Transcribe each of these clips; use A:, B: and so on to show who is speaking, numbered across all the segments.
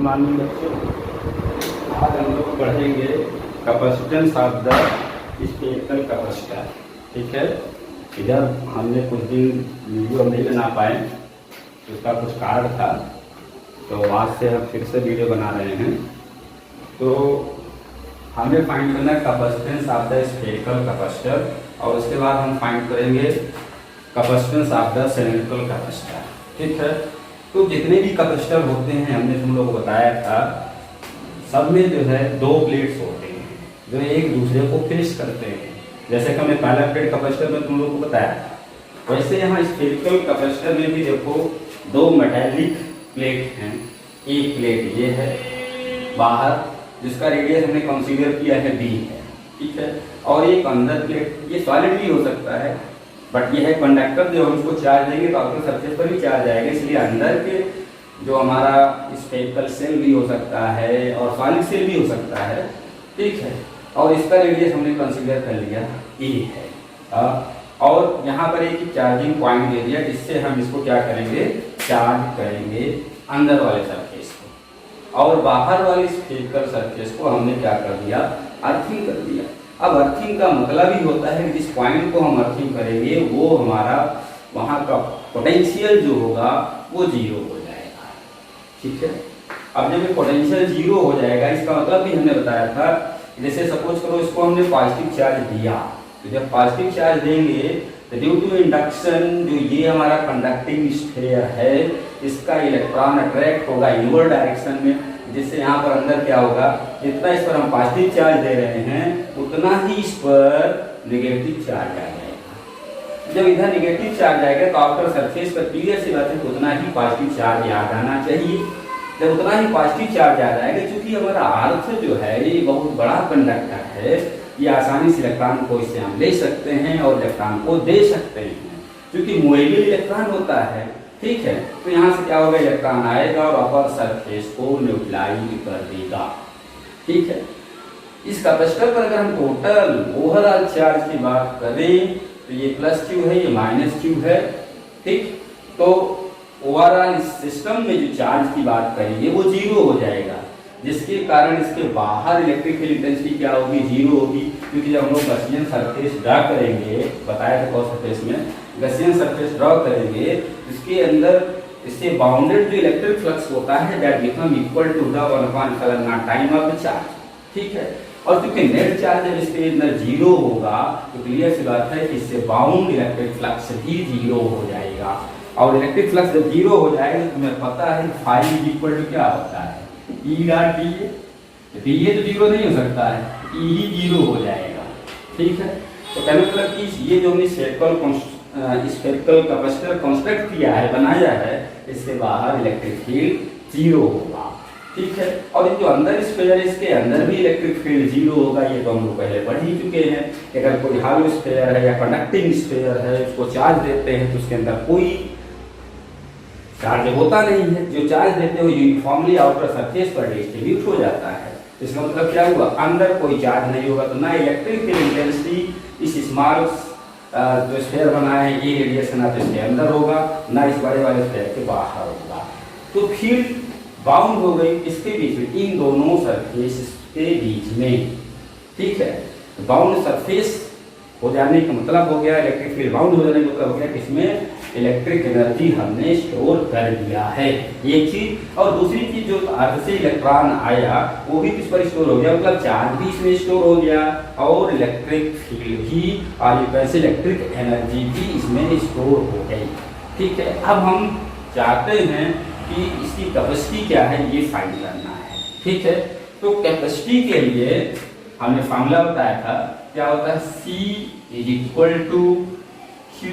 A: Morning बच्चों। आज हम लोग पढ़ेंगे capacitance of the spherical capacitor. ठीक है, इधर हमने कुछ दिन वीडियो नहीं बना पाए, उसका कुछ कारण था, तो आज से हम फिर से वीडियो बना रहे हैं। तो हमें फाइंड करना है capacitance of the spherical capacitor, और उसके बाद हम फाइंड करेंगे capacitance of the cylindrical capacitor. ठीक है, तो जितने भी कैपेसिटर होते हैं हमने तुम लोग को बताया था, सब में जो है दो प्लेट्स होते हैं जो एक दूसरे को फेस करते हैं। जैसे कि हमने पहला प्लेट कैपेसिटर में तुम लोग को बताया, वैसे यहाँ स्फेरिकल कैपेसिटर में भी देखो दो मेटालिक प्लेट हैं। एक प्लेट ये है बाहर, जिसका रेडियस हमने कंसीडर किया है b है। ठीक है, और एक अंदर प्लेट, ये सॉलिड भी हो सकता है, बट ये है कंडक्टर, जो हम इसको चार्ज देंगे तो आउटर सरफेस पर भी चार्ज आएगा, इसलिए अंदर के जो हमारा स्फेरिकल सेल भी हो सकता है और सॉलिड सेल भी हो सकता है। ठीक है, और इसका रेडियस हमने कंसीडर कर लिया ए है। और यहाँ पर एक चार्जिंग पॉइंट दे दिया, जिससे हम इसको क्या करेंगे, चार्ज करेंगे अंदर वाले सरफेस को, और बाहर वाले स्फेरिकल सरफेस को हमने क्या कर दिया, अर्थिंग कर दिया। अब अर्थिंग का मतलब ही होता है कि जिस पॉइंट को हम अर्थिंग करेंगे वो हमारा वहाँ का पोटेंशियल जो होगा वो जीरो हो जाएगा। ठीक है, अब जब ये पोटेंशियल जीरो हो जाएगा, इसका मतलब भी हमने बताया था, जैसे सपोज करो इसको हमने पॉजिटिव चार्ज दिया, तो जब पॉजिटिव चार्ज देंगे तो ड्यू टू इंडक्शन जो ये हमारा कंडक्टिंग स्फीयर है, इसका इलेक्ट्रॉन अट्रैक्ट होगा इनवर्ड डायरेक्शन में, जिससे यहाँ पर अंदर क्या होगा, जितना इस पर हम पॉजिटिव चार्ज दे रहे हैं उतना ही इस पर नेगेटिव चार्ज आ जाएगा। जब इधर नेगेटिव चार्ज आएगा तो आउटर सरफेस पर क्लियर सी बात है कि उतना ही पॉजिटिव चार्ज आ जाना चाहिए। जब उतना ही पॉजिटिव चार्ज आ जाएगा, क्योंकि हमारा अर्थ जो है ये बहुत बड़ा कंडक्टर है, ये आसानी से इलेक्ट्रॉन को इससे हम ले सकते हैं और इलेक्ट्रॉन को दे सकते हैं, क्योंकि मूवेबल इलेक्ट्रॉन होता है। ठीक है, तो यहाँ से क्या होगा, इलेक्ट्रॉन आएगा और अपर सरफेस को न्यूट्रलाइज कर देगा। ठीक है, इस कैपेसिटर पर अगर हम टोटल ओवरऑल चार्ज की बात करें तो ये प्लस क्यू है, ये माइनस क्यू है। ठीक, तो ओवरऑल इस सिस्टम में जो चार्ज की बात करेंगे वो जीरो हो जाएगा, जिसके कारण इसके बाहर इलेक्ट्रिक फील्ड इंटेंसिटी क्या होगी, जीरो होगी। क्योंकि जब हम लोग गॉसियन सरफेस ड्रा करेंगे, बताया था कौन सरफेस में गॉसियन सरफेस ड्रा करेंगे, इसके अंदर इससे बाउंडेड जो इलेक्ट्रिक फ्लक्स होता है that become equal to the 1/n time of the charge. ठीक है, और क्योंकि नेट चार्ज जब इसके अंदर जीरो होगा तो क्लियर सी बात है कि इससे बाउंड इलेक्ट्रिक फ्लक्स भी जीरो हो जाएगा, और इलेक्ट्रिक फ्लक्स जब जीरो हो जाएगा तो तुम्हें पता है फाई इक्वल टू क्या होता है, ई डॉट डी ए। तो ये तो जीरो नहीं हो सकता है, ई ही जीरो हो जाएगा। ठीक है, तो कहने मतलब कि ये जो हमने स्फेरिकल कैपेसिटर कंस्ट्रक्ट किया है, बनाया है, इससे बाहर इलेक्ट्रिक फील्ड जीरो होगा। ठीक है, और ये जो अंदर स्फीयर है, इसके अंदर भी इलेक्ट्रिक फील्ड जीरो होगा। ये तो हम लोग पहले पढ़ ही चुके हैं कि अगर कोई हॉलो स्फीयर है या कंडक्टिंग स्फीयर है, उसको चार्ज देते हैं तो उसके अंदर कोई चार्ज होता नहीं है, जो चार्ज देते हो यूनिफॉर्मली आउटर सरफेस पर डिस्ट्रीब्यूट हो जाता है। इसका मतलब क्या हुआ, अंदर कोई चार्ज नहीं होगा, तो ना इलेक्ट्रिक फील्ड इंटेंसिटी इस स्मॉल जो स्फीयर बना है ये रेडिएशन ना तो इसके अंदर होगा, ना इस बड़े वाले स्फीयर के बाहर होगा। तो फील्ड बाउंड हो गई इसके बीच में, इन दोनों सरफेस के बीच में। ठीक है, बाउंड सरफेस हो जाने का मतलब हो गया, इलेक्ट्रिक फील्ड बाउंड हो जाने का मतलब हो गया कि इसमें इलेक्ट्रिक एनर्जी हमने स्टोर कर दिया है, एक चीज। और दूसरी चीज जो अर्थ से इलेक्ट्रॉन आया वो भी किस पर स्टोर हो गया, मतलब चार्ज भी इसमें स्टोर हो गया और इलेक्ट्रिक फील्ड भी और वैसे इलेक्ट्रिक एनर्जी भी इसमें स्टोर हो गई। ठीक है, अब हम चाहते हैं कि इसकी कैपेसिटी क्या है ये फाइंड करना है। ठीक है, तो कैपेसिटी के लिए हमने फॉर्मूला बताया था, क्या होता है, C is equal to Q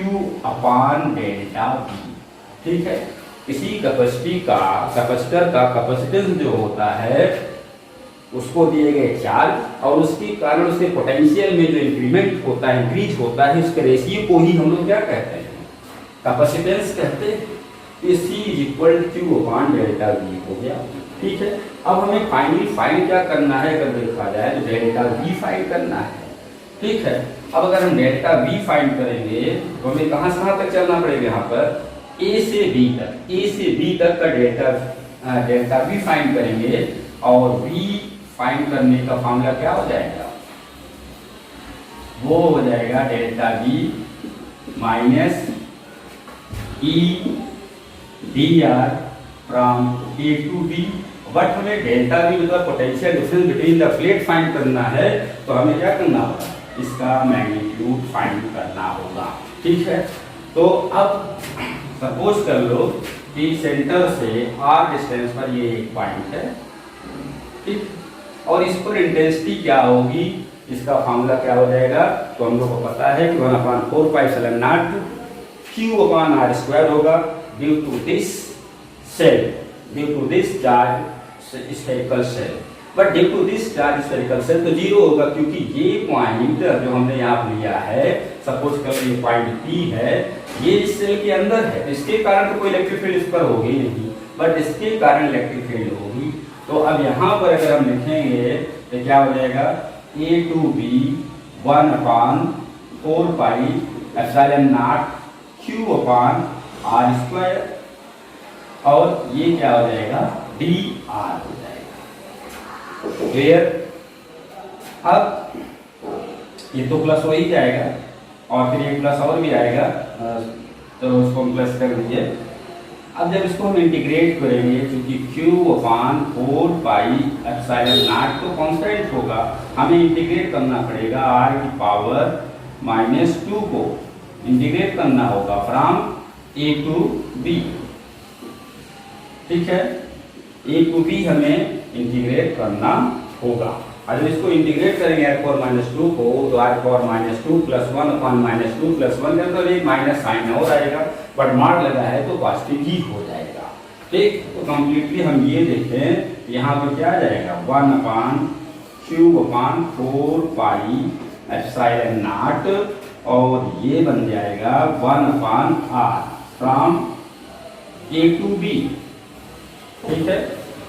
A: upon delta V। ठीक है, किसी कैपेसिटी का कैपेसिटर का कैपेसिटेंस जो होता है उसको दिए गए चार्ज और उसके कारण उसके पोटेंशियल में जो इंक्रीमेंट होता है, इंक्रीज होता है, उसके रेशियो को ही हम लोग क्या कहते हैं, कैपेसिटेंस कहते हैं। ये C is equal two upon delta V हो गया। ठीक है, अब हमें फाइनली फाइंड क्या करना है, अगर देखा जाए तो डेल्टा V फाइंड करना है। ठीक है, अब अगर हम डेल्टा V फाइंड करेंगे तो हमें कहाँ से कहाँ तक चलना पड़ेगा, यहाँ पर A से B तक, A से B तक का डेल्टा डेल्टा वी फाइंड करेंगे और वी फाइंड करने का फॉर्मूला क्या हो जाएगा, वो हो जाएगा delta V minus E d r from A to B. But हमें डेल्टा वी मतलब potential difference between the plate find करना है, तो हमें क्या करना होगा, इसका मैग्नीट्यूड फाइंड करना होगा। ठीक है, तो अब सपोज कर लो कि सेंटर से आर डिस्टेंस पर ये एक पॉइंट है, ठीक, और इस पर इंटेंसिटी क्या होगी, इसका फॉर्मूला क्या हो जाएगा, तो हम लोग को पता है कि 1/4πε0 Q/r² होगा due to this shell, due to this charge spherical shell. But due to this charge spherical shell तो जीरो होगा, क्योंकि ये पॉइंट जो हमने यहाँ लिया है, सपोज कर ये पॉइंट P है, ये इस सेल के अंदर है, इसके कारण तो कोई इलेक्ट्रिक फील्ड इस पर होगी नहीं, बट इसके कारण इलेक्ट्रिक फील्ड होगी। तो अब यहाँ पर अगर हम लिखेंगे तो क्या हो जाएगा, A to B 1/4πε0 Q/r², और ये क्या हो जाएगा, dr हो जाएगा। क्लियर? अब ये तो प्लस हो ही जाएगा और फिर एक प्लस और भी आएगा, तो उसको हम प्लस कर दीजिए। अब जब इसको हम इंटीग्रेट करेंगे, क्योंकि Q/4πε0 तो कांस्टेंट होगा, हमें इंटीग्रेट करना पड़ेगा r की पावर -2 को इंटीग्रेट करना होगा फ्रॉम A टू B। ठीक है, A टू B हमें इंटीग्रेट करना होगा। और जब इसको इंटीग्रेट करेंगे r⁻² को, तो r⁻² + 1/-2 + 1 मतलब एक माइनस साइन और आएगा, बट मार्क लगा है तो पॉजिटिव ही हो जाएगा। ठीक, तो कंप्लीटली हम ये देखें, यहाँ पर क्या आ जाएगा, 1/Q/4πε0 और ये बन जाएगा 1/r from A to B। ठीक है,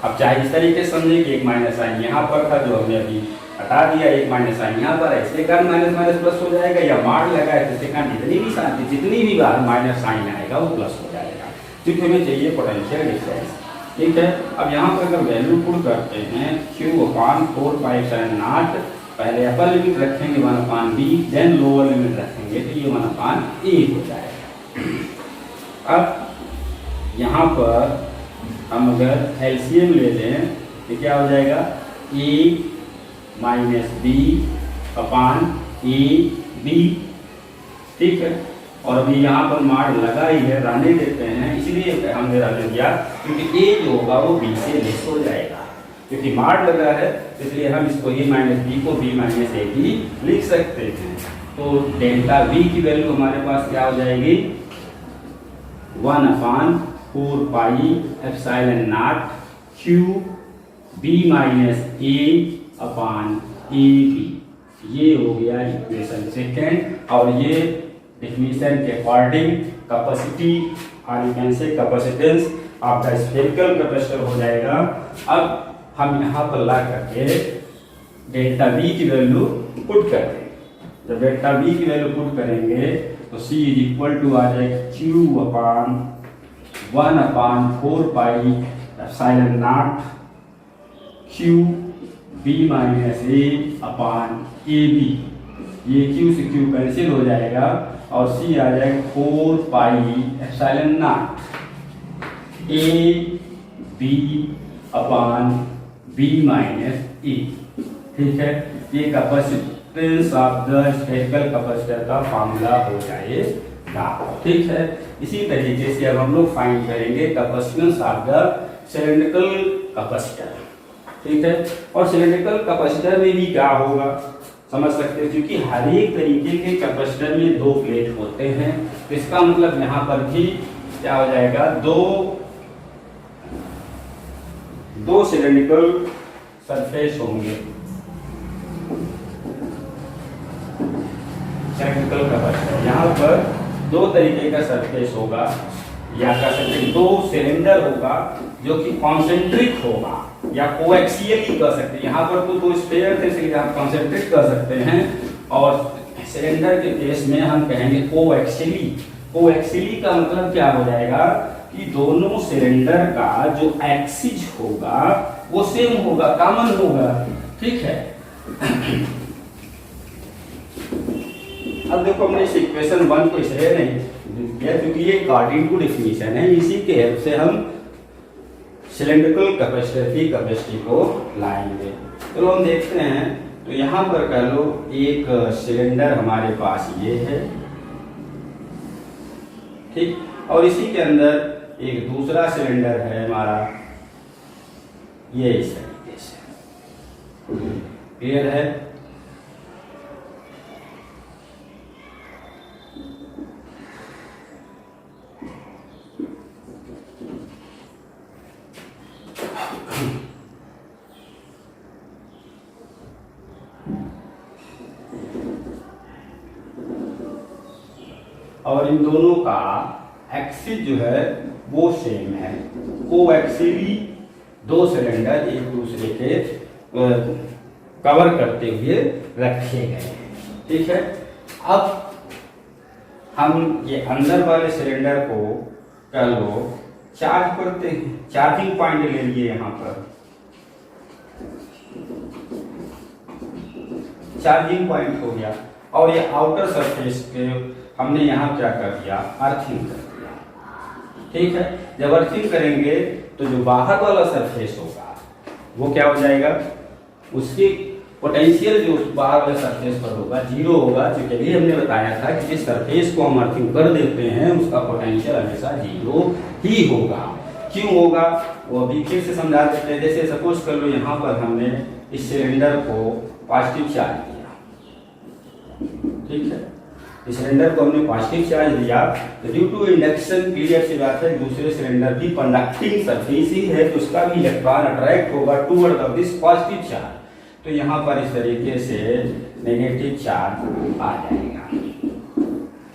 A: अब चाहे इस तरीके से समझे कि एक माइनस साइन यहाँ पर था जो हमने अभी हटा दिया, एक माइनस साइन यहाँ पर है, इसके कारण माइनस माइनस प्लस हो जाएगा, या मार्क लगा है तो इसके कारण जितनी भी बार माइनस साइन आएगा वो प्लस हो जाएगा, क्योंकि हमें चाहिए पोटेंशियल डिफरेंस। ठीक है, अब यहाँ पर अगर वैल्यू पुट करते हैं Q/4πε0, पहले अपर लिमिट रखेंगे 1/b, देन लोअर लिमिट रखेंगे तो ये 1/a हो जाएगा। अब यहाँ पर हम अगर एलसीएम ले लें तो क्या हो जाएगा, a - b/ab। ठीक है, और अभी यहाँ पर मार्क लगा ही है, रहने देते हैं, इसलिए हमने रहने दिया क्योंकि a जो होगा वो b से लेस हो जाएगा, क्योंकि मार्क लगा है, इसलिए हम इसको a - b को b - a भी लिख सकते हैं। तो डेल्टा v की वैल्यू हमारे पास क्या हो जाएगी, 1/4πε0 Qb-a/ab। ये हो गया इक्वेशन सेकेंड, और ये डेफिनेशन के अकॉर्डिंग कैपेसिटी और you can say capacitance of the spherical capacitor हो जाएगा। अब हम यहाँ पर ला करके डेल्टा V की वैल्यू पुट करते हैं। जब डेल्टा V की वैल्यू पुट करेंगे तो C = आ जाएगा Q/1/4πε0 Qb-a/ab। ये Q से Q कैंसिल हो जाएगा और C आ जाएगा 4πε0 ab/b-a। ठीक है, ये capacitance of the spherical capacitor का फॉर्मूला हो जाएगा। ठीक है, इसी तरीके से अब हम लोग फाइंड करेंगे capacitance of the cylindrical capacitor. ठीक है, और सिलिंड्रिकल कैपेसिटर में भी क्या होगा समझ सकते हैं, क्योंकि हर एक तरीके के कैपेसिटर में दो प्लेट होते हैं, तो इसका मतलब यहाँ पर भी क्या हो जाएगा, दो सिलिंड्रिकल सरफेस होंगे। सिलिंड्रिकल कैपेसिटर यहाँ पर दो तरीके का सरफेस होगा, या कह सकते हैं दो सिलेंडर होगा जो कि कॉन्सेंट्रिक होगा, या कोएक्सियली कह सकते हैं। यहाँ पर तो दो स्फीयर थे इसलिए हम कॉन्सेंट्रिक कह सकते हैं, और सिलेंडर के केस में हम कहेंगे कोएक्सियली। कोएक्सियली का मतलब क्या हो जाएगा कि दोनों सिलेंडर का जो एक्सिस होगा वो सेम होगा, कॉमन होगा। ठीक है, अब देखो हमने इस इक्वेशन 1 को इसलिए नहीं किया क्योंकि ये अकॉर्डिंग टू डेफिनेशन है, इसी के हेल्प से हम सिलेंड्रिकल कैपेसिटी को लाएंगे। तो हम देखते हैं, तो यहाँ पर कह लो एक सिलेंडर हमारे पास ये है, ठीक, और इसी के अंदर एक दूसरा सिलेंडर है हमारा, ये इस तरीके से। क्लियर है? और इन दोनों का एक्सिस जो है वो सेम है, कोएक्सियली दो सिलेंडर एक दूसरे के कवर करते हुए रखे गए हैं। ठीक है, अब हम ये अंदर वाले सिलेंडर को कर लो चार्ज करते हैं, चार्जिंग पॉइंट ले लिए यहाँ पर, चार्जिंग पॉइंट हो गया, और ये आउटर सरफेस के हमने यहाँ क्या कर दिया, अर्थिंग कर दिया। ठीक है, जब अर्थिंग करेंगे तो जो बाहर वाला सरफेस होगा वो क्या हो जाएगा, उसकी पोटेंशियल जो बाहर वाले सरफेस पर होगा जीरो होगा, क्योंकि अभी हमने बताया था कि जिस सरफेस को हम अर्थिंग कर देते हैं उसका पोटेंशियल हमेशा जीरो ही होगा। क्यों होगा वो अभी फिर से समझा देते हैं। जैसे सपोज कर लो यहाँ पर हमने इस सिलेंडर को पॉजिटिव चार्ज दिया, ठीक है, इस सिलेंडर को हमने पॉजिटिव चार्ज दिया, तो ड्यू टू इंडक्शन क्लियर सी बात है दूसरे सिलेंडर भी कंडक्टिंग सरफेस ही है, तो उसका भी इलेक्ट्रॉन अट्रैक्ट होगा टुवर्ड दिस पॉजिटिव चार्ज, तो यहाँ पर इस तरीके से नेगेटिव चार्ज आ जाएगा।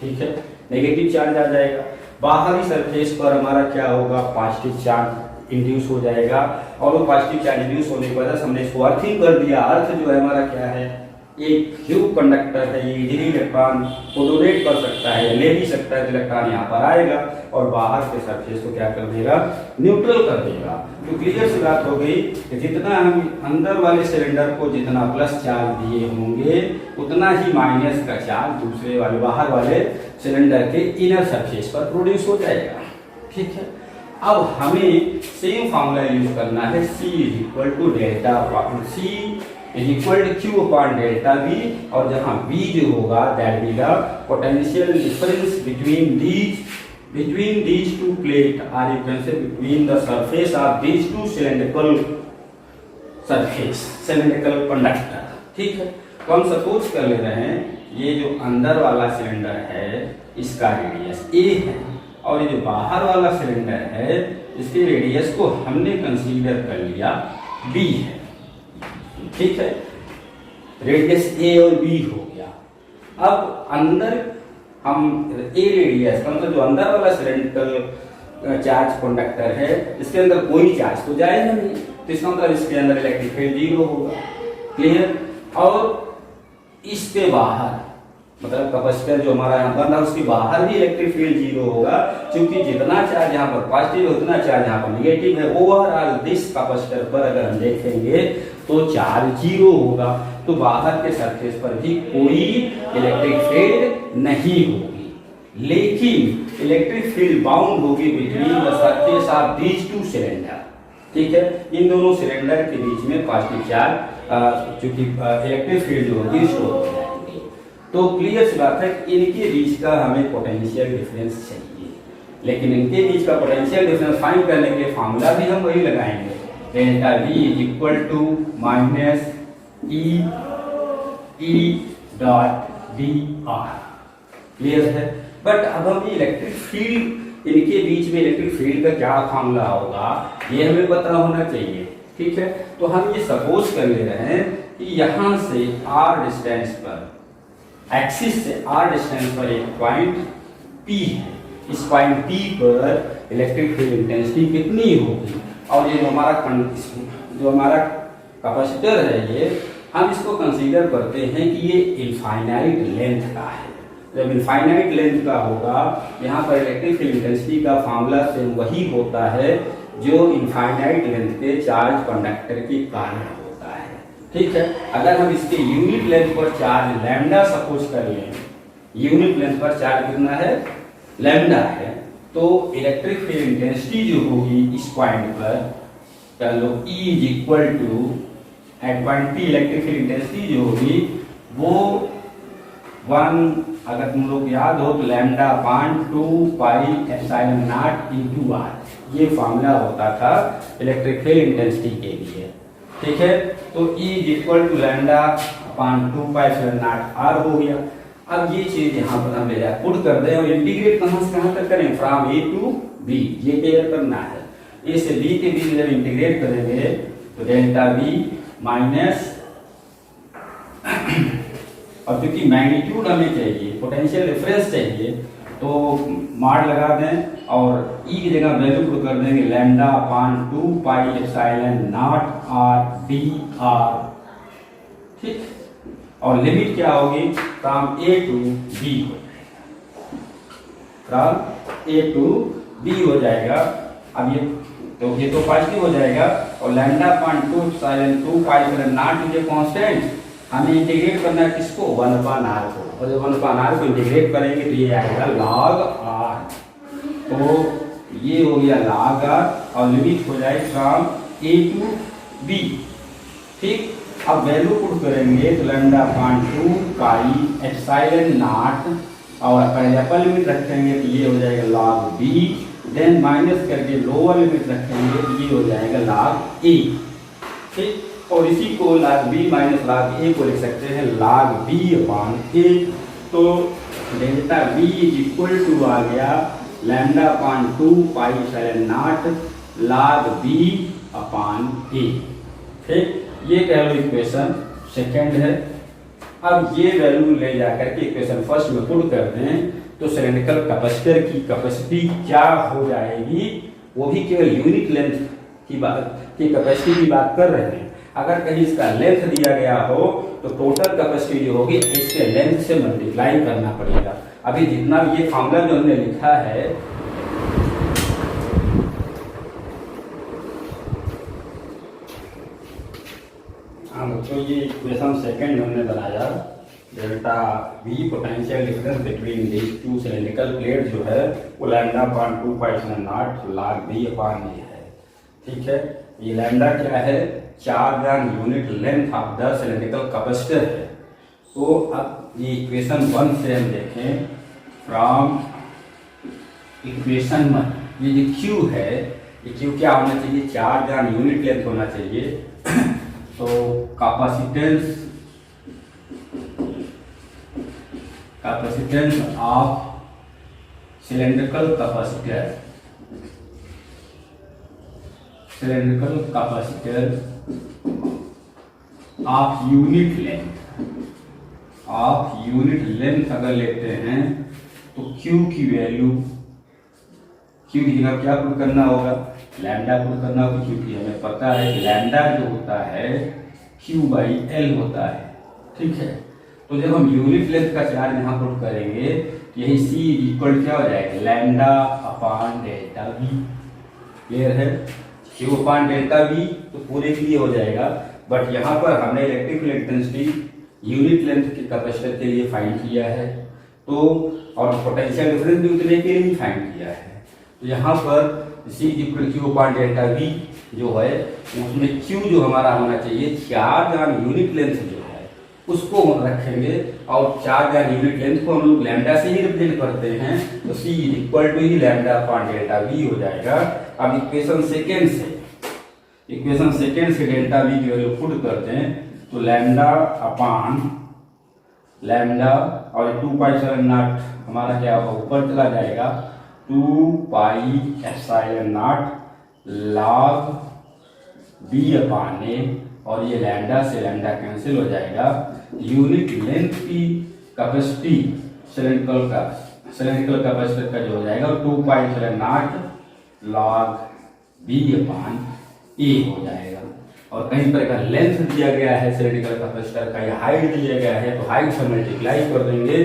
A: ठीक है, नेगेटिव चार्ज आ जाएगा, बाहरी सरफेस पर हमारा क्या होगा, पॉजिटिव चार्ज इंड्यूस हो जाएगा, और वो पॉजिटिव चार्ज इंड्यूस होने की वजह से हमने इसको अर्थिंग कर दिया। अर्थ जो है हमारा क्या है, एक ट्यूब कंडक्टर है, ये इजीली इलेक्ट्रॉन को डोनेट कर सकता है, ले भी सकता है, तो इलेक्ट्रॉन यहाँ पर आएगा और बाहर के सरफेस को क्या कर देगा, न्यूट्रल कर देगा। तो क्लियर सी बात हो गई कि जितना हम अंदर वाले सिलेंडर को जितना प्लस चार्ज दिए होंगे उतना ही माइनस का चार्ज दूसरे वाले बाहर वाले सिलेंडर के इनर सरफेस पर प्रोड्यूस हो जाएगा। ठीक है, अब हमें सेम फॉर्मूला यूज करना है, C equal to delta C equal to Q upon delta V, और जहां V जो होगा that be the potential difference between these two plate, or you can say between the surface of these two cylindrical conductor। ठीक है, तो हम suppose कर ले रहे हैं ये जो अंदर वाला सिलेंडर है इसका रेडियस A है, और ये जो बाहर वाला सिलेंडर है इसके रेडियस को हमने कंसीडर कर लिया B है। ठीक है, रेडियस A और B हो गया। अब अंदर हम A रेडियस का मतलब जो अंदर वाला सिलेंडर चार्ज कंडक्टर है इसके अंदर कोई चार्ज तो जाएगा नहीं, तो इसका मतलब इसके अंदर इलेक्ट्रिक फील्ड जीरो होगा। क्लियर, और इसके बाहर मतलब कैपेसिटर जो हमारा यहाँ बन रहा है उसके बाहर भी इलेक्ट्रिक फील्ड जीरो होगा, क्योंकि जितना चार्ज यहाँ पर पॉजिटिव है उतना चार्ज यहाँ पर नेगेटिव है। ओवरऑल दिस कैपेसिटर पर अगर हम देखेंगे तो चार्ज जीरो होगा, तो बाहर के सरफेस पर भी कोई इलेक्ट्रिक फील्ड नहीं होगी, लेकिन इलेक्ट्रिक फील्ड बाउंड होगी between the surface of these two cylinder. ठीक है, इन दोनों सिलेंडर के बीच में पॉजिटिव चार्ज चूंकि इलेक्ट्रिक फील्ड जो होगी स्टोर हो जाएगी। तो क्लियर सी बात है कि इनके बीच का हमें पोटेंशियल डिफरेंस चाहिए, लेकिन इनके बीच का पोटेंशियल डिफरेंस फाइंड करने के लिए फार्मूला भी हम वही लगाएंगे, delta V equal to minus E dot dr। Clear है, बट अब हम इलेक्ट्रिक फील्ड इनके बीच में इलेक्ट्रिक फील्ड का क्या फार्मूला होगा ये हमें पता होना चाहिए। ठीक है, तो हम ये सपोज कर ले रहे हैं कि यहाँ से r डिस्टेंस पर, एक्सिस से r डिस्टेंस पर एक पॉइंट P है, इस पॉइंट P पर इलेक्ट्रिक फील्ड इंटेंसिटी कितनी होगी, और ये जो हमारा कैपेसिटर है ये हम इसको कंसीडर करते हैं कि ये इनफाइनाइट लेंथ का है, जब इनफाइनाइट लेंथ का होगा, यहाँ पर इलेक्ट्रिक फील्ड इंटेंसिटी का फॉर्मूला सेम वही होता है जो इनफाइनाइट लेंथ के चार्ज कंडक्टर के कारण होता है। ठीक है, अगर हम इसके यूनिट लेंथ पर चार्ज लैम्डा सपोज कर लें, यूनिट लेंथ पर चार्ज कितना है, लैम्डा है, तो इलेक्ट्रिक फील्ड इंटेंसिटी जो होगी इस पॉइंट पर, कह लो E is equal to at point P electric field intensity जो होगी वो 1, अगर तुम लोग याद हो तो lambda upon 2 pi epsilon naught into R, ये फॉर्मूला होता था इलेक्ट्रिक फील्ड इंटेंसिटी के लिए। ठीक है, तो E is equal to lambda upon 2 pi epsilon naught R हो गया। अब ये चीज यहाँ पर हम ले जाए पुट कर दें और इंटीग्रेट कहाँ से कहाँ तक करें, फ्रॉम ए टू बी, ये क्लियर करना है। ए से बी के बीच जब इंटीग्रेट करेंगे तो डेल्टा बी माइनस, और क्योंकि मैग्नीट्यूड हमें चाहिए, पोटेंशियल डिफरेंस चाहिए, तो मार लगा दें और ई की जगह वैल्यू पुट कर देंगे lambda upon 2 pi epsilon naught R D R. ठीक, और लिमिट क्या होगी, from A to B, from A to B हो जाएगा। अब ये तो पॉजिटिव हो जाएगा और lambda upon 2 epsilon 2 pi epsilon naught is a constant, हमें इंटीग्रेट करना है किसको, 1 अपान आर को, और जब 1 अपान आर को इंटीग्रेट करेंगे तो ये आएगा log r, तो ये हो गया log r और लिमिट हो जाए फ्रॉम a टू b। ठीक, अब वैल्यू पुट करेंगे तो lambda upon 2 pi epsilon not, और अपर लिमिट रखेंगे तो ये हो जाएगा log b, देन माइनस करके लोअर लिमिट रखेंगे तो ये हो जाएगा log a। ठीक, और इसी को log b minus log a को लिख सकते हैं log b अपान a, तो delta b is equal to आ गया lambda upon 2 pi epsilon not log b upon a। ठीक, ये कह लो इक्वेशन सेकेंड है। अब ये वैल्यू ले जाकर के इक्वेशन फर्स्ट में पुट कर दें तो सिलेंड्रिकल कैपेसिटर की कैपेसिटी क्या हो जाएगी, वो भी केवल यूनिट लेंथ की बात की कैपेसिटी की बात कर रहे हैं। अगर कहीं इसका लेंथ दिया गया हो तो टोटल कैपेसिटी जो होगी इसके लेंथ से मल्टीप्लाई करना पड़ेगा। अभी जितना भी ये फॉर्मूला जो हमने लिखा है, तो ये इक्वेशन सेकंड हमने बनाया, delta V potential difference between these two cylindrical plate जो है वो lambda upon 2 pi epsilon not log b upon a है। ठीक है, ये लैम्डा क्या है, charge on unit length of the cylindrical capacitor है। तो अब ये इक्वेशन 1 से हम देखें, फ्रॉम इक्वेशन 1 ये जो Q है, ये Q क्या होना चाहिए, चार्ज ऑन यूनिट लेंथ होना चाहिए। तो capacitance of cylindrical capacitor, cylindrical capacitor of unit length, of unit length अगर लेते हैं तो Q की वैल्यू, Q की जगह क्या पुट करना होगा, लैम्डा पुट करना होगा, क्योंकि हमें पता है कि लैम्डा जो होता है Q बाई L होता है। ठीक है, तो जब हम यूनिट लेंथ का चार्ज यहाँ पुट करेंगे तो यही C इक्वल क्या हो जाएगा, lambda upon delta V। Clear है, Q अपान डेल्टा V तो पूरे के लिए हो जाएगा, बट यहाँ पर हमने electric field intensity unit length के कैपेसिटर के लिए फाइंड किया है, तो और पोटेंशियल डिफरेंस भी उतने के लिए ही फाइंड किया है। तो यहाँ पर C इक्वल Q अपान डेल्टा V जो है उसमें Q जो हमारा होना चाहिए चार्ज ऑन यूनिट लेंथ जो है उसको हम रखेंगे, और चार्ज ऑन यूनिट लेंथ को हम लोग लैम्डा से ही रिप्रेजेंट करते हैं, तो C इक्वल टू ही लैम्डा अपान डेल्टा V हो जाएगा। अब इक्वेशन सेकेंड से डेल्टा V की वैल्यू पुट करते हैं तो लैम्डा अपान लैम्डा और 2 पाई एप्सिलॉन नॉट हमारा क्या होगा, ऊपर चला जाएगा, 2 pi epsilon not log b upon a, और ये लैम्डा से लैम्डा कैंसिल हो जाएगा। यूनिट लेंथ की कैपेसिटी सिलेंड्रिकल कैपेसिटर का जो हो जाएगा 2 pi epsilon not log b upon a हो जाएगा। और कहीं पर का लेंथ दिया गया है सिलेंड्रिकल कैपेसिटर का या हाइट दिया गया है तो हाइट से मल्टीप्लाई कर देंगे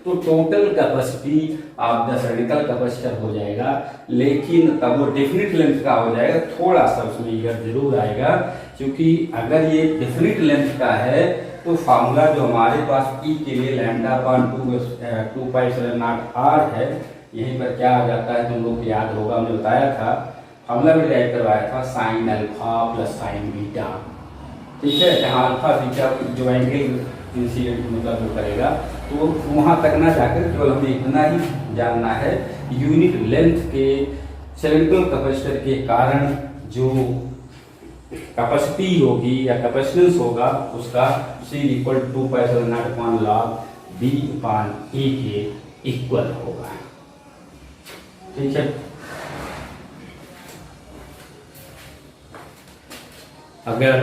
A: तो total capacity of the cylindrical capacitor हो जाएगा, लेकिन तब वो डेफिनिट लेंथ का हो जाएगा, थोड़ा सा उसमें ईयर जरूर आएगा, क्योंकि अगर ये डेफिनिट लेंथ का है तो फार्मूला जो हमारे पास ई के लिए λ/2π/0r है, यहीं पर क्या आ जाता है तुम लोग को याद होगा, हमने बताया था, फार्मूला में डिराइव करवाया था sine alpha plus sign beta, ठीक है, जहाँ अल्फा बीटा जो एंगल इंसिडेंट मतलब जो करेगा, तो वहाँ तक ना जाकर केवल हमें इतना ही जानना है, यूनिट लेंथ के सिलिंड्रिकल कैपेसिटर के कारण जो कैपेसिटी होगी या कैपेसिटेंस होगा उसका C=2π/0 log B/E के इक्वल होगा, ठीक है। अगर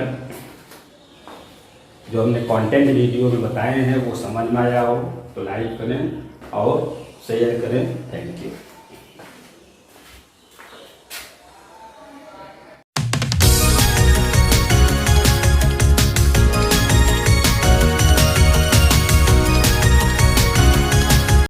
A: जो हमने कंटेंट वीडियो में बताए हैं वो समझ में आया हो तो लाइक करें और शेयर करें। Thank you.